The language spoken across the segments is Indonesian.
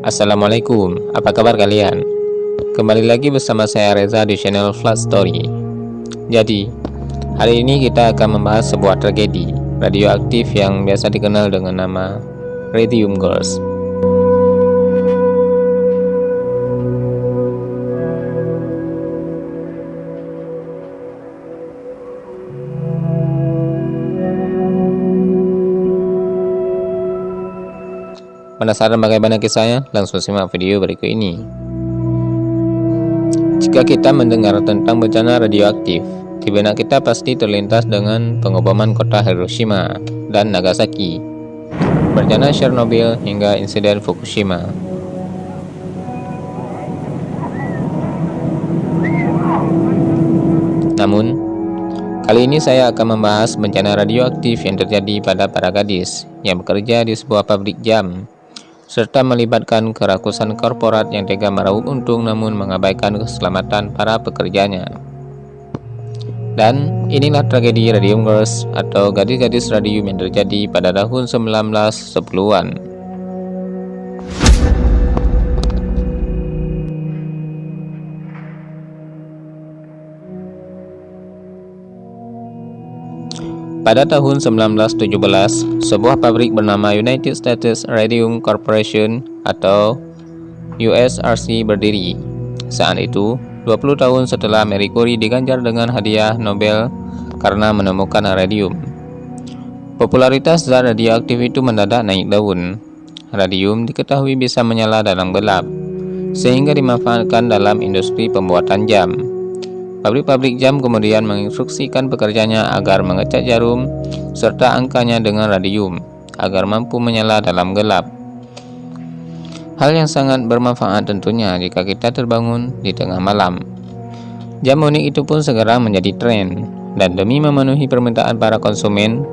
Assalamualaikum, apa kabar kalian? Kembali lagi bersama saya Reza di channel Flat Story. Jadi, hari ini kita akan membahas sebuah tragedi radioaktif yang biasa dikenal dengan nama Radium Girls. Penasaran bagaimana kisahnya? Langsung simak video berikut ini. Jika kita mendengar tentang bencana radioaktif, di benak kita pasti terlintas dengan pengeboman kota Hiroshima dan Nagasaki, bencana Chernobyl hingga insiden Fukushima. Namun, kali ini saya akan membahas bencana radioaktif yang terjadi pada para gadis yang bekerja di sebuah pabrik jam, serta melibatkan kerakusan korporat yang tega meraup untung namun mengabaikan keselamatan para pekerjanya. Dan inilah tragedi Radium Girls atau gadis-gadis radium yang terjadi pada tahun 1910-an. Pada tahun 1917, sebuah pabrik bernama United States Radium Corporation atau USRC berdiri. Saat itu, 20 tahun setelah Marie Curie diganjar dengan hadiah Nobel karena menemukan radium. Popularitas zat radioaktif itu mendadak naik daun. Radium diketahui bisa menyala dalam gelap, sehingga dimanfaatkan dalam industri pembuatan jam. Pabrik-pabrik jam kemudian menginstruksikan pekerjanya agar mengecat jarum serta angkanya dengan radium agar mampu menyala dalam gelap. Hal yang sangat bermanfaat tentunya jika kita terbangun di tengah malam. Jam unik itu pun segera menjadi tren, dan demi memenuhi permintaan para konsumen,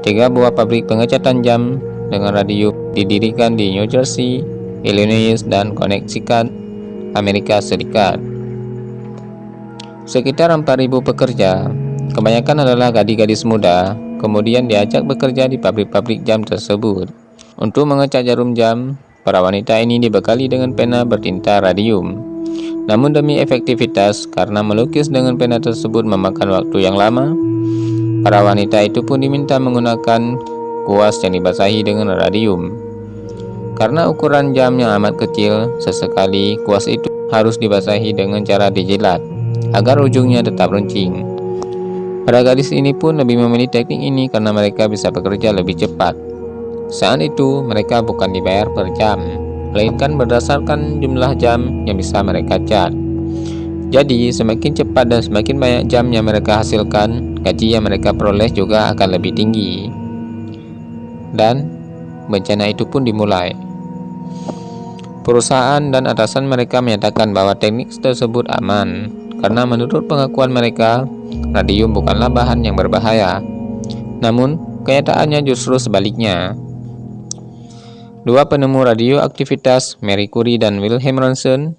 3 buah pabrik pengecatan jam dengan radium didirikan di New Jersey, Illinois, dan Connecticut, Amerika Serikat. Sekitar 4.000 pekerja, kebanyakan adalah gadis-gadis muda, kemudian diajak bekerja di pabrik-pabrik jam tersebut. Untuk mengecat jarum jam, para wanita ini dibekali dengan pena bertinta radium. Namun demi efektivitas, karena melukis dengan pena tersebut memakan waktu yang lama, para wanita itu pun diminta menggunakan kuas yang dibasahi dengan radium. Karena ukuran jam yang amat kecil, sesekali kuas itu harus dibasahi dengan cara dijilat agar ujungnya tetap runcing. Para gadis ini pun lebih memilih teknik ini karena mereka bisa bekerja lebih cepat. Saat itu mereka bukan dibayar per jam, melainkan berdasarkan jumlah jam yang bisa mereka cat. Jadi semakin cepat dan semakin banyak jam yang mereka hasilkan, gaji yang mereka peroleh juga akan lebih tinggi. Dan bencana itu pun dimulai. Perusahaan dan atasan mereka menyatakan bahwa teknik tersebut aman, karena menurut pengakuan mereka, radium bukanlah bahan yang berbahaya. Namun, kenyataannya justru sebaliknya. 2 penemu radioaktivitas, Marie Curie dan Wilhelm Röntgen,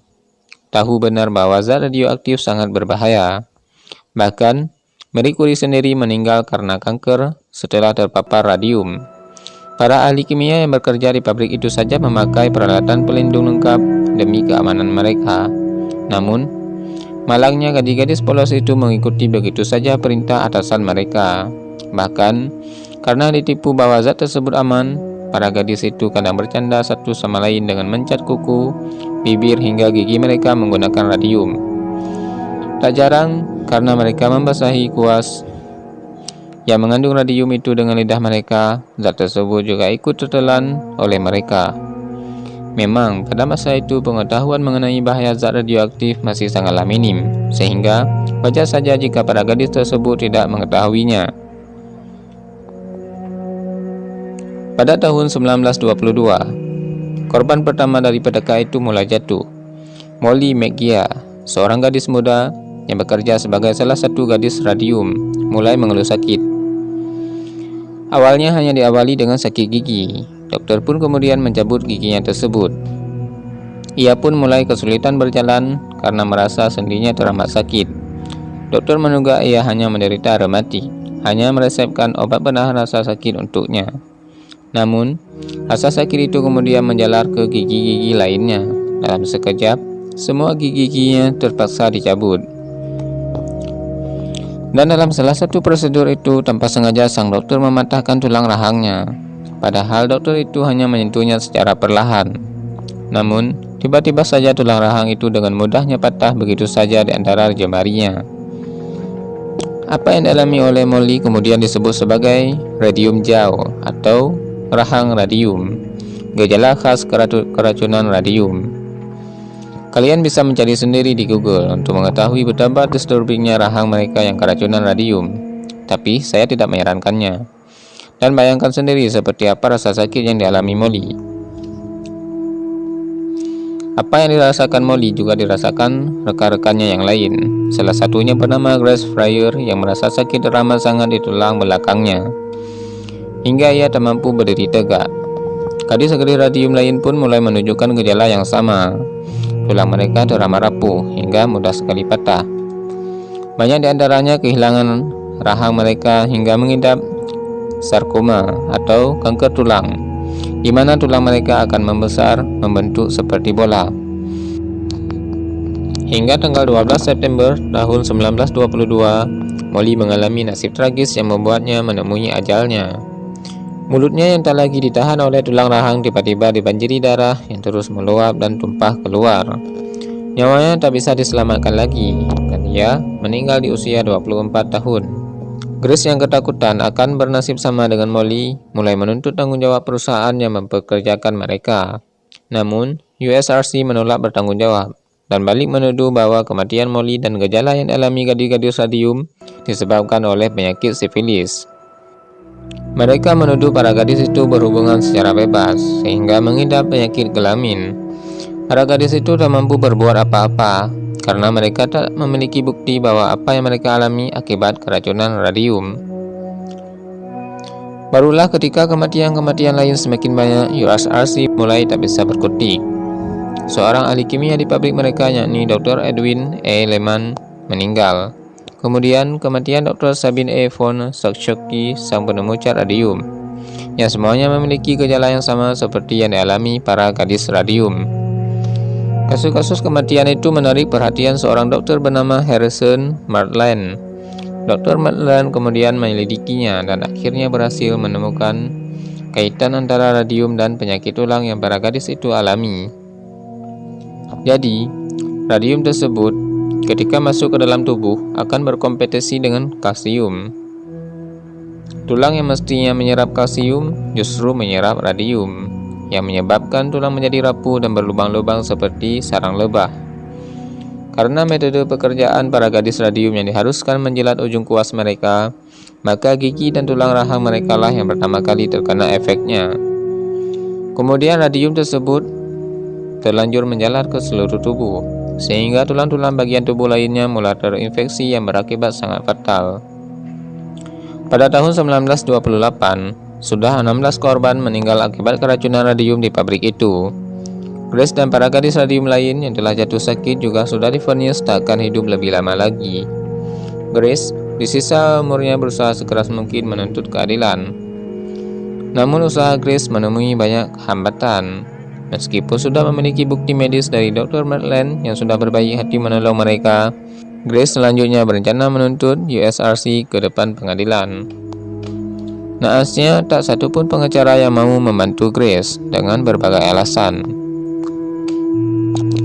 tahu benar bahwa zat radioaktif sangat berbahaya. Bahkan, Marie Curie sendiri meninggal karena kanker setelah terpapar radium. Para ahli kimia yang bekerja di pabrik itu saja memakai peralatan pelindung lengkap demi keamanan mereka. Namun, malangnya gadis-gadis polos itu mengikuti begitu saja perintah atasan mereka. Bahkan, karena ditipu bahwa zat tersebut aman, para gadis itu kadang bercanda satu sama lain dengan mencat kuku, bibir hingga gigi mereka menggunakan radium. Tak jarang, karena mereka membasahi kuas yang mengandung radium itu dengan lidah mereka, zat tersebut juga ikut tertelan oleh mereka. Memang, pada masa itu pengetahuan mengenai bahaya zat radioaktif masih sangatlah minim, sehingga wajar saja jika para gadis tersebut tidak mengetahuinya. Pada tahun 1922, korban pertama dari petaka itu mulai jatuh. Molly McGee, seorang gadis muda yang bekerja sebagai salah satu gadis radium, mulai mengeluh sakit. Awalnya hanya diawali dengan sakit gigi. Dokter pun kemudian mencabut giginya tersebut. Ia pun mulai kesulitan berjalan karena merasa sendinya teramat sakit. Dokter menduga ia hanya menderita rematik, hanya meresepkan obat penahan rasa sakit untuknya. Namun, rasa sakit itu kemudian menjalar ke gigi-gigi lainnya. Dalam sekejap, semua gigi-giginya terpaksa dicabut. Dan dalam salah satu prosedur itu, tanpa sengaja sang dokter mematahkan tulang rahangnya. Padahal dokter itu hanya menyentuhnya secara perlahan. Namun, tiba-tiba saja tulang rahang itu dengan mudahnya patah begitu saja di antara jemarinya. Apa yang dialami oleh Molly kemudian disebut sebagai radium jaw atau rahang radium, gejala khas keracunan radium. Kalian bisa mencari sendiri di Google untuk mengetahui betapa disturbingnya rahang mereka yang keracunan radium. Tapi saya tidak menyarankannya. Dan bayangkan sendiri seperti apa rasa sakit yang dialami Molly. Apa yang dirasakan Molly juga dirasakan rekan-rekannya yang lain. Salah satunya bernama Grace Fryer yang merasa sakit teramat sangat di tulang belakangnya, hingga ia tak mampu berdiri tegak. Gadis-gadis radium lain pun mulai menunjukkan gejala yang sama. Tulang mereka teramat rapuh hingga mudah sekali patah. Banyak di antaranya kehilangan rahang mereka hingga mengidap sarkoma atau kanker tulang, di mana tulang mereka akan membesar membentuk seperti bola. Hingga tanggal 12 September tahun 1922, Molly mengalami nasib tragis yang membuatnya menemui ajalnya. Mulutnya yang tak lagi ditahan oleh tulang rahang tiba-tiba dibanjiri darah yang terus meluap dan tumpah keluar. Nyawanya tak bisa diselamatkan lagi dan ia meninggal di usia 24 tahun. Grace yang ketakutan akan bernasib sama dengan Molly mulai menuntut tanggung jawab perusahaan yang mempekerjakan mereka. Namun, USRC menolak bertanggung jawab dan balik menuduh bahwa kematian Molly dan gejala yang dialami gadis-gadis radium disebabkan oleh penyakit sifilis. Mereka menuduh para gadis itu berhubungan secara bebas sehingga mengidap penyakit kelamin. Para gadis itu tak mampu berbuat apa-apa karena mereka tak memiliki bukti bahwa apa yang mereka alami akibat keracunan radium. Barulah ketika kematian-kematian lain semakin banyak, USRC mulai tak bisa berkutik. Seorang ahli kimia di pabrik mereka yakni Dr. Edwin E. Lehman meninggal. Kemudian kematian Dr. Sabine E. von Schocke, sang penemu cat radium, yang semuanya memiliki gejala yang sama seperti yang dialami para gadis radium. Kasus-kasus kematian itu menarik perhatian seorang dokter bernama Harrison Maitland. Dr. Maitland kemudian menyelidikinya dan akhirnya berhasil menemukan kaitan antara radium dan penyakit tulang yang para gadis itu alami. Jadi, radium tersebut ketika masuk ke dalam tubuh akan berkompetisi dengan kalsium. Tulang yang mestinya menyerap kalsium justru menyerap radium, yang menyebabkan tulang menjadi rapuh dan berlubang-lubang seperti sarang lebah. Karena metode pekerjaan para gadis radium yang diharuskan menjilat ujung kuas mereka, maka gigi dan tulang rahang mereka lah yang pertama kali terkena efeknya. Kemudian radium tersebut terlanjur menjalar ke seluruh tubuh, sehingga tulang-tulang bagian tubuh lainnya mulai terinfeksi yang berakibat sangat fatal. Pada tahun 1928, sudah 16 korban meninggal akibat keracunan radium di pabrik itu. Grace dan para gadis radium lain yang telah jatuh sakit juga sudah divonis tak akan hidup lebih lama lagi. Grace di sisa umurnya berusaha sekeras mungkin menuntut keadilan. Namun usaha Grace menemui banyak hambatan. Meskipun sudah memiliki bukti medis dari Dr. Maitland yang sudah berbaik hati menolong mereka, Grace selanjutnya berencana menuntut USRC ke depan pengadilan. Naasnya, tak satu pun pengacara yang mau membantu Grace dengan berbagai alasan.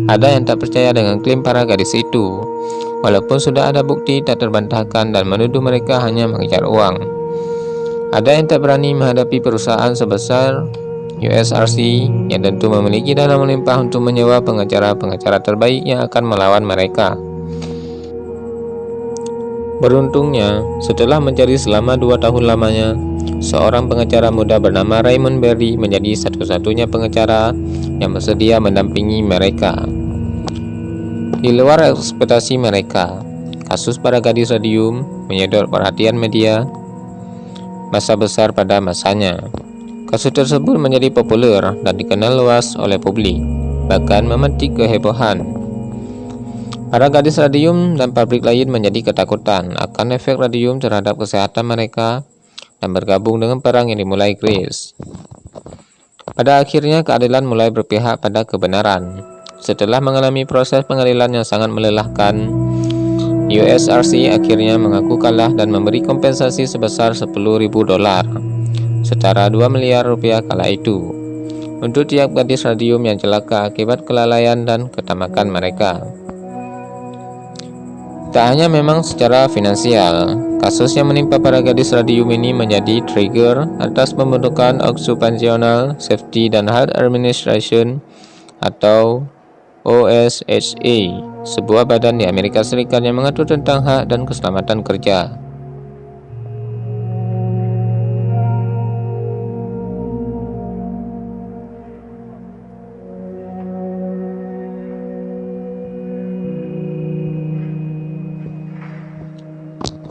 Ada yang tak percaya dengan klaim para gadis itu, walaupun sudah ada bukti tak terbantahkan dan menuduh mereka hanya mengejar uang. Ada yang tak berani menghadapi perusahaan sebesar USRC yang tentu memiliki dana melimpah untuk menyewa pengacara-pengacara terbaik yang akan melawan mereka. Beruntungnya, setelah mencari selama 2 tahun lamanya, seorang pengacara muda bernama Raymond Berry menjadi satu-satunya pengacara yang bersedia mendampingi mereka. Di luar ekspektasi mereka, kasus para gadis radium menyedot perhatian media massa besar pada masanya. Kasus tersebut menjadi populer dan dikenal luas oleh publik, bahkan memetik kehebohan. Para gadis radium dan pabrik lain menjadi ketakutan akan efek radium terhadap kesehatan mereka. dan bergabung dengan perang yang dimulai Grace. Pada akhirnya keadilan mulai berpihak pada kebenaran. Setelah mengalami proses pengadilan yang sangat melelahkan, USRC akhirnya mengaku kalah dan memberi kompensasi sebesar $10.000, setara 2 miliar rupiah kala itu, untuk tiap gadis radium yang celaka akibat kelalaian dan ketamakan mereka. Tak hanya memang secara finansial, kasus yang menimpa para gadis radium ini menjadi trigger atas pembentukan Occupational Safety and Health Administration atau OSHA, sebuah badan di Amerika Serikat yang mengatur tentang hak dan keselamatan kerja.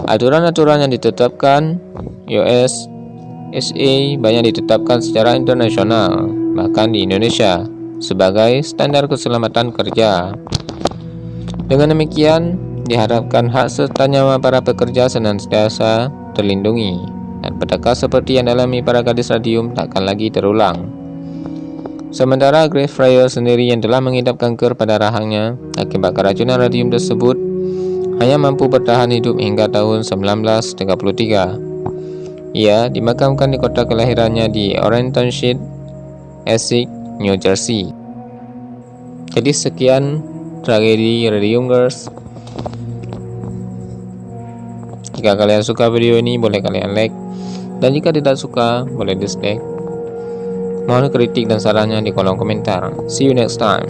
Aturan-aturan yang ditetapkan USHA banyak ditetapkan secara internasional, bahkan di Indonesia, sebagai standar keselamatan kerja. Dengan demikian, diharapkan hak serta nyawa para pekerja senantiasa terlindungi, dan petaka seperti yang dialami para gadis radium takkan lagi terulang. Sementara Grace Fryer sendiri yang telah mengidap kanker pada rahangnya akibat keracunan radium tersebut hanya mampu bertahan hidup hingga tahun 1933. Ia dimakamkan di kota kelahirannya di Orange Township, Essex, New Jersey. Jadi sekian tragedi Radium Girls. Jika kalian suka video ini, boleh kalian like, dan jika tidak suka, boleh dislike. Mohon kritik dan sarannya di kolom komentar. See you next time.